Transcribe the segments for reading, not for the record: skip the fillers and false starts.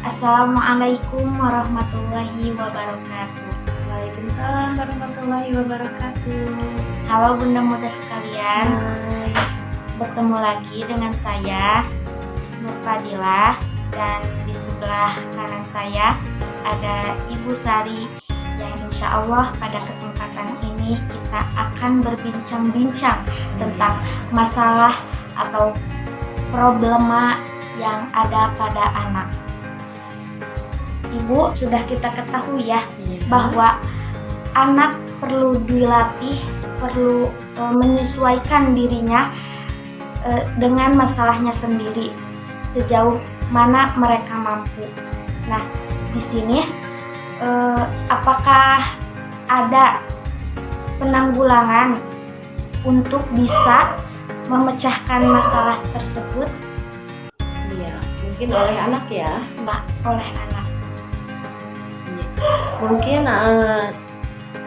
Assalamualaikum warahmatullahi wabarakatuh. Waalaikumsalam warahmatullahi wabarakatuh. Halo Bunda Muda sekalian, Hai. bertemu lagi dengan saya Nur Fadilah, dan di sebelah kanan saya ada Ibu Sari yang insya Allah pada kesempatan ini kita akan berbincang-bincang tentang masalah atau problema yang ada pada anak. Ibu, sudah kita ketahui ya bahwa anak perlu dilatih, perlu menyesuaikan dirinya dengan masalahnya sendiri sejauh mana mereka mampu. Nah, di sini apakah ada penanggulangan untuk bisa memecahkan masalah tersebut? Iya, mungkin oleh anak ya. Mbak, oleh anak. Mungkin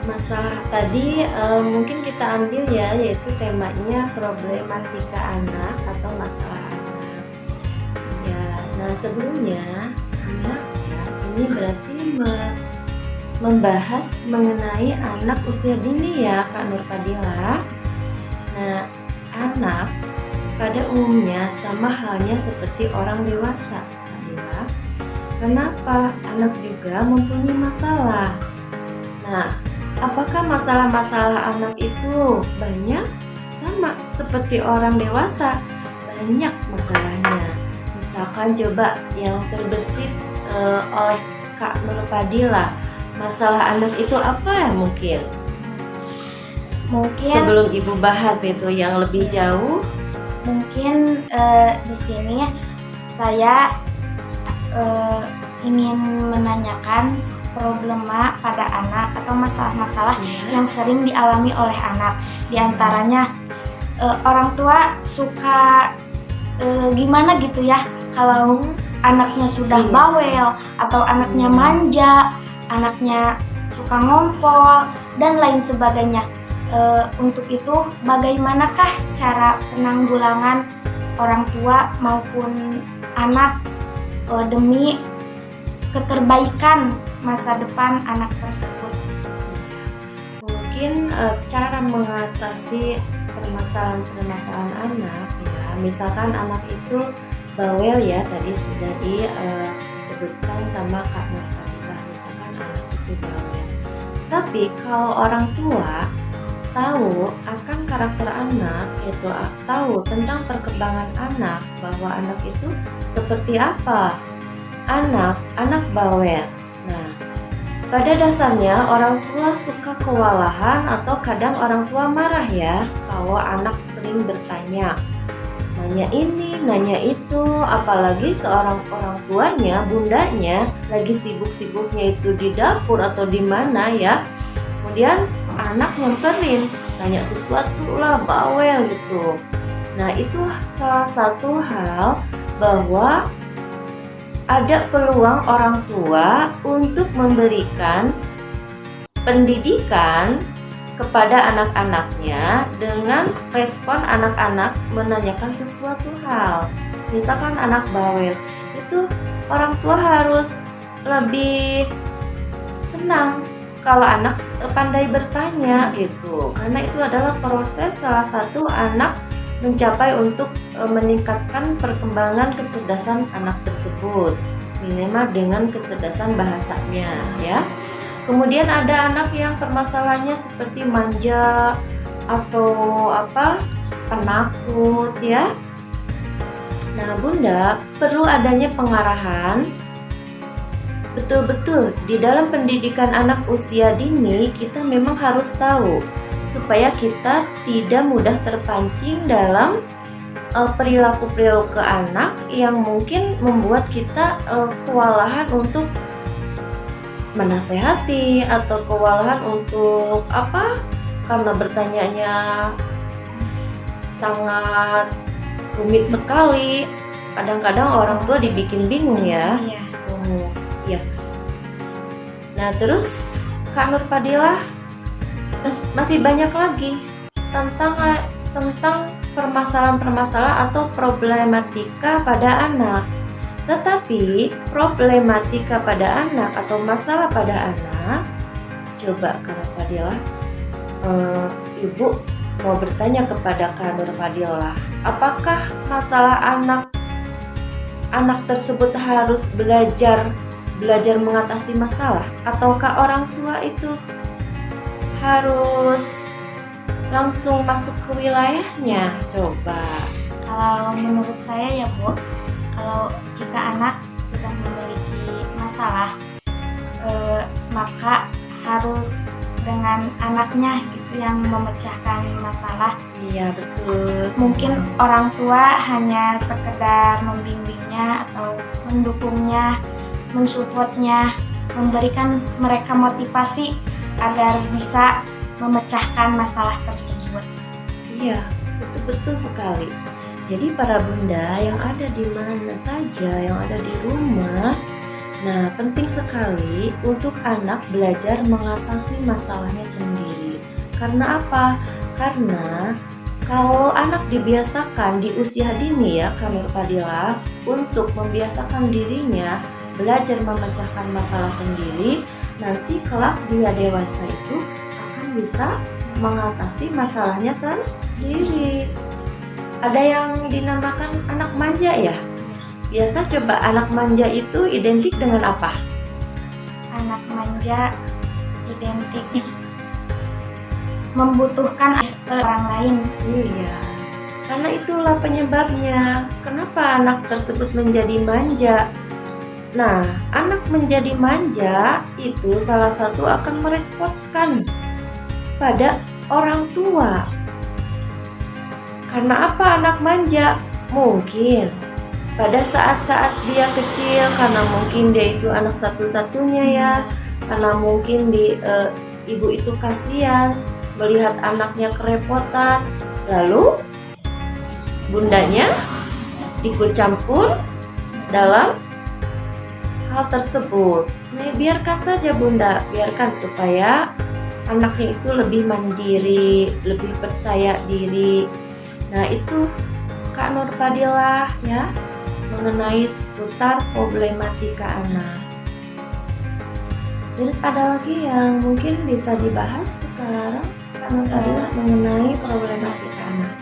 masalah tadi mungkin kita ambil ya, yaitu temanya problematika anak atau masalah anak. Ya, nah sebelumnya anak ya, ini berarti membahas mengenai anak usia dini ya, Kak Nur Fadilah. Nah, anak pada umumnya sama halnya seperti orang dewasa, Fadilah. Kenapa? Anak juga mempunyai masalah. Nah, apakah masalah-masalah anak itu banyak? Sama seperti orang dewasa, banyak masalahnya. Misalkan coba yang terbesit oleh Kak Nur Fadilah, masalah anak itu apa ya mungkin? Mungkin Sebelum Ibu bahas itu yang lebih jauh, mungkin di sini saya ingin menanyakan problema pada anak atau masalah-masalah yang sering dialami oleh anak. Di antaranya orang tua suka gimana gitu ya, kalau anaknya sudah bawel atau anaknya manja, anaknya suka ngompol dan lain sebagainya. Untuk itu bagaimanakah cara penanggulangan orang tua maupun anak demi keterbaikan masa depan anak tersebut? mungkin cara mengatasi permasalahan-permasalahan anak ya, misalkan anak itu bawel ya, tadi sudah disebutkan sama Kak Nur Fadilah, misalkan anak itu bawel. Tapi kalau orang tua tahu akan karakter anak, yaitu tahu tentang perkembangan anak, bahwa anak itu seperti apa, anak bawel. Nah, pada dasarnya orang tua suka kewalahan atau kadang orang tua marah ya kalau anak sering bertanya, nanya ini, nanya itu, apalagi seorang orang tuanya, bundanya lagi sibuk-sibuknya itu di dapur atau di mana ya. Kemudian anak nyamperin, nanya sesuatu lah, bawel gitu. Nah, itu salah satu hal bahwa ada peluang orang tua untuk memberikan pendidikan kepada anak-anaknya dengan respon anak-anak menanyakan sesuatu hal. Misalkan anak bawel, itu orang tua harus lebih senang kalau anak pandai bertanya gitu, karena itu adalah proses salah satu anak mencapai untuk meningkatkan perkembangan kecerdasan anak tersebut, minimal dengan kecerdasan bahasanya ya. Kemudian ada anak yang permasalahannya seperti manja atau penakut ya. Nah, Bunda perlu adanya pengarahan. Betul-betul di dalam pendidikan anak usia dini kita memang harus tahu supaya kita tidak mudah terpancing dalam perilaku-perilaku anak yang mungkin membuat kita kewalahan untuk menasehati atau kewalahan untuk karena bertanyanya sangat rumit sekali. Kadang-kadang orang tua dibikin bingung ya. Ya. Nah, terus Kak Nur Fadilah masih banyak lagi tentang permasalahan-permasalahan atau problematika pada anak. Tetapi problematika pada anak atau masalah pada anak, coba Kak Nur Fadilah, Ibu mau bertanya kepada Kak Nur Fadilah, apakah masalah anak tersebut harus belajar mengatasi masalah, ataukah orang tua itu harus langsung masuk ke wilayahnya? Coba. Kalau menurut saya ya Bu, kalau jika anak sudah memiliki masalah, maka harus dengan anaknya gitu yang memecahkan masalah. Iya betul. Mungkin orang tua hanya sekedar membimbingnya atau mendukungnya, mensupportnya, memberikan mereka motivasi agar bisa memecahkan masalah tersebut. Iya, betul sekali. Jadi para bunda yang ada di mana saja, yang ada di rumah, nah penting sekali untuk anak belajar mengatasi masalahnya sendiri. Karena apa? Karena kalau anak dibiasakan di usia dini ya Kak Nur Fadilah, untuk membiasakan dirinya belajar memecahkan masalah sendiri, nanti kelak dia dewasa itu akan bisa mengatasi masalahnya sendiri. Ada yang dinamakan anak manja ya. Biasa coba anak manja itu identik dengan apa? Anak manja identik membutuhkan orang lain. Iya. Karena itulah penyebabnya. Kenapa anak tersebut menjadi manja? Nah, anak menjadi manja itu salah satu akan merepotkan pada orang tua. Karena apa anak manja? Mungkin pada saat-saat dia kecil, karena mungkin dia itu anak satu-satunya ya, karena mungkin ibu itu kasihan melihat anaknya kerepotan, lalu bundanya ikut campur dalam hal tersebut. Nah, biarkan saja bunda, biarkan supaya anaknya itu lebih mandiri, lebih percaya diri. Nah, itu Kak Nur Fadilah ya, mengenai seputar problematika anak. Terus ada lagi yang mungkin bisa dibahas sekarang Kak Nur Fadilah mengenai problematika anak.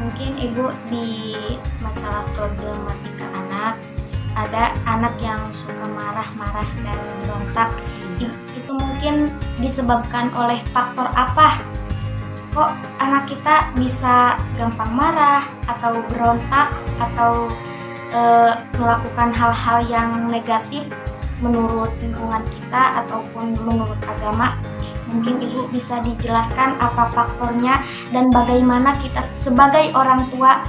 Mungkin Ibu di masalah problematika anak, ada anak yang suka marah-marah dan berontak. Itu mungkin disebabkan oleh faktor apa? Kok anak kita bisa gampang marah atau berontak atau melakukan hal-hal yang negatif menurut lingkungan kita ataupun menurut agama? Mungkin Ibu bisa dijelaskan apa faktornya dan bagaimana kita sebagai orang tua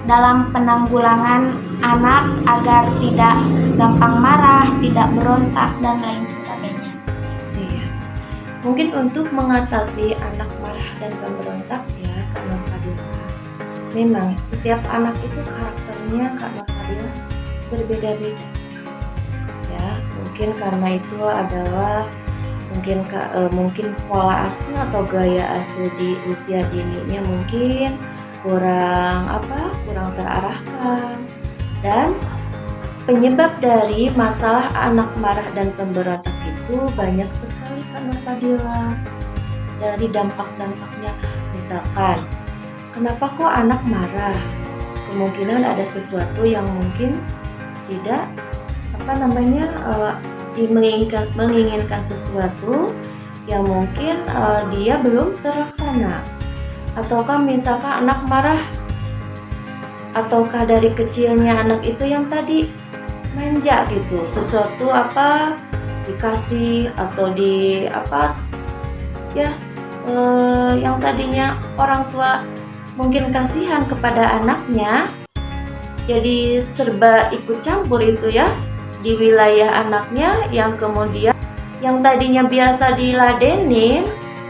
dalam penanggulangan anak agar tidak gampang marah, tidak berontak dan lain sebagainya. Iya. Mungkin untuk mengatasi anak marah dan pemberontak ya Kak Nur Fadilah, memang setiap anak itu karakternya Kak Nur Fadilah berbeda-beda. Ya, mungkin karena itu adalah mungkin pola asuh atau gaya asuh di usia dininya mungkin kurang terarahkan, dan penyebab dari masalah anak marah dan pemberontak itu banyak sekali Kak Nur Fadilah. Dari dampak-dampaknya, misalkan kenapa kok anak marah? Kemungkinan ada sesuatu yang mungkin tidak menginginkan sesuatu yang mungkin dia belum terlaksana. Ataukah misalkan anak marah, ataukah dari kecilnya anak itu yang tadi manja gitu, sesuatu dikasih atau yang tadinya orang tua mungkin kasihan kepada anaknya, jadi serba ikut campur itu ya di wilayah anaknya, yang kemudian yang tadinya biasa diladenin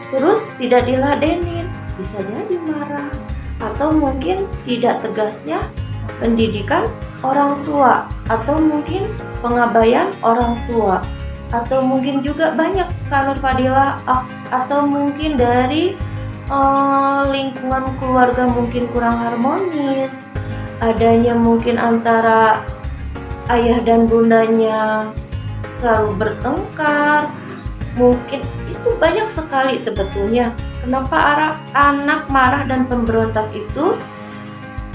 terus tidak diladenin, bisa jadi marah. Atau mungkin tidak tegasnya pendidikan orang tua, atau mungkin pengabaian orang tua, atau mungkin juga banyak Kak Nur Fadilah, atau mungkin dari lingkungan keluarga mungkin kurang harmonis, adanya mungkin antara ayah dan bundanya selalu bertengkar, mungkin itu banyak sekali sebetulnya. Kenapa anak marah dan pemberontak itu?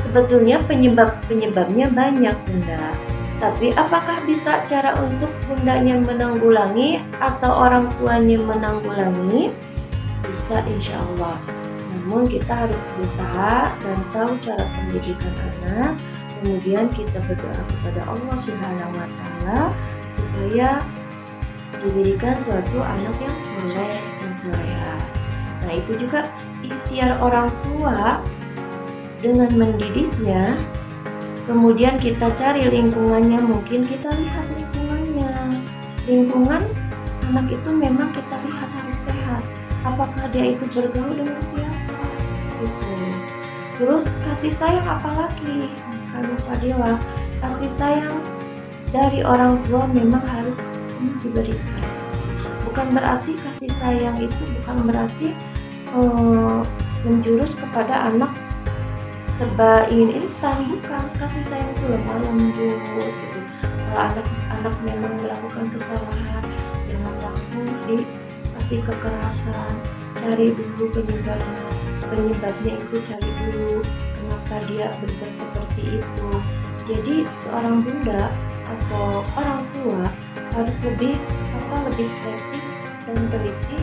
Sebetulnya penyebabnya banyak, Bunda. Tapi apakah bisa cara untuk bundanya menanggulangi atau orang tuanya menanggulangi? Bisa, insya Allah. Namun kita harus berusaha dan tahu cara pendidikan anak. Kemudian kita berdoa kepada Allah Subhanahu wa Ta'ala supaya diberikan suatu anak yang soleh dan soleha. Nah, itu juga ikhtiar orang tua dengan mendidiknya. Kemudian kita cari lingkungannya, mungkin kita lihat lingkungannya. Lingkungan anak itu memang kita lihat harus sehat. Apakah dia itu bergaul dengan siapa? Gitu. Terus kasih sayang apalagi? Kalau Fadila, kasih sayang dari orang tua memang harus diberikan. Bukan berarti kasih sayang itu bukan berarti menjurus kepada anak serba ingin instan, bukan. Kasih sayang itu lemah lembut gitu. Kalau anak memang melakukan kesalahan, jangan langsung dikasih kekerasan. Cari dulu penyebabnya itu, cari dulu kenapa dia berbuat seperti itu. Jadi seorang bunda atau orang tua harus lebih selektif dan teliti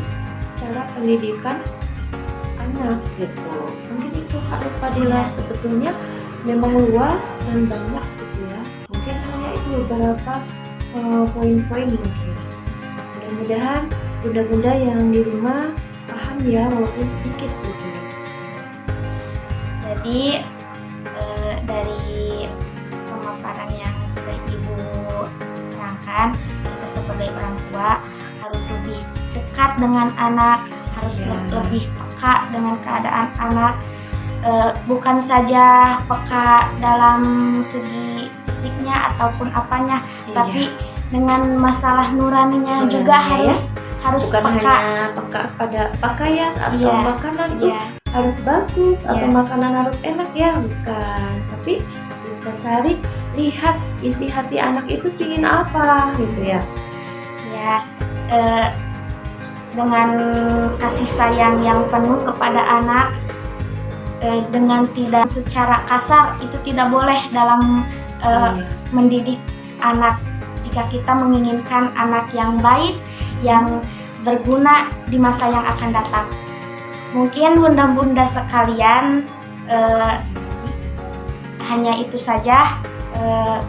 cara pendidikan anak gitu. Mungkin itu Kak Fadila, sebetulnya memang luas dan banyak gitu ya. Mungkin hanya itu beberapa poin-poin mungkin. Mudah-mudahan bunda-bunda yang di rumah paham ya, walaupun sedikit gitu. Jadi dari pemaparan yang sudah Ibu terangkan, kita sebagai orang tua harus lebih dekat dengan anak, harus lebih peka dengan keadaan anak. Bukan saja peka dalam segi fisiknya ataupun apanya, tapi dengan masalah nuraninya juga harus bukan peka. Hanya peka pada pakaian atau makanan tuh harus bagus atau makanan harus enak ya, bukan. Tapi kita cari, lihat isi hati anak itu pingin apa gitu ya. Dengan kasih sayang yang penuh kepada anak, dengan tidak secara kasar, itu tidak boleh dalam mendidik anak. Jika kita menginginkan anak yang baik, yang berguna di masa yang akan datang. Mungkin bunda-bunda sekalian, hanya itu saja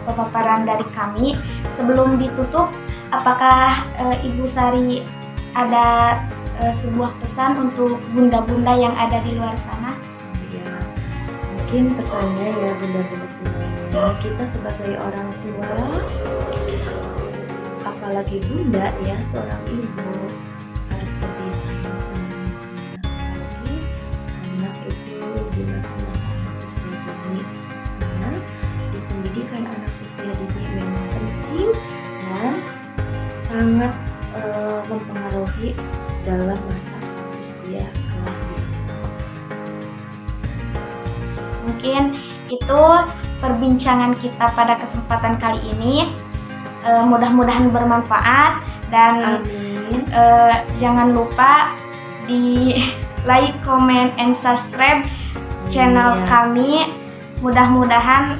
pemaparan dari kami. Sebelum ditutup, apakah Ibu Sari ada sebuah pesan untuk bunda-bunda yang ada di luar sana? Ya, mungkin pesannya ya bunda-bunda semuanya, kita sebagai orang tua, apalagi bunda ya, seorang ibu harus lebih sayang sama anak. Apalagi anak itu di masa-masa anak usia dini, karena di pendidikan anak usia dini memang penting dan sangat mempengaruhi dalam masa usia kelak. Mungkin itu perbincangan kita pada kesempatan kali ini. Mudah-mudahan bermanfaat dan jangan lupa di like, comment, and subscribe channel kami. Mudah-mudahan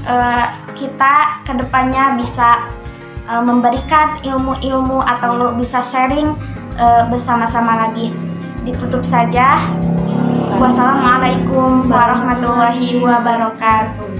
kita kedepannya bisa memberikan ilmu-ilmu atau bisa sharing bersama-sama lagi. Ditutup saja. Wassalamualaikum warahmatullahi wabarakatuh.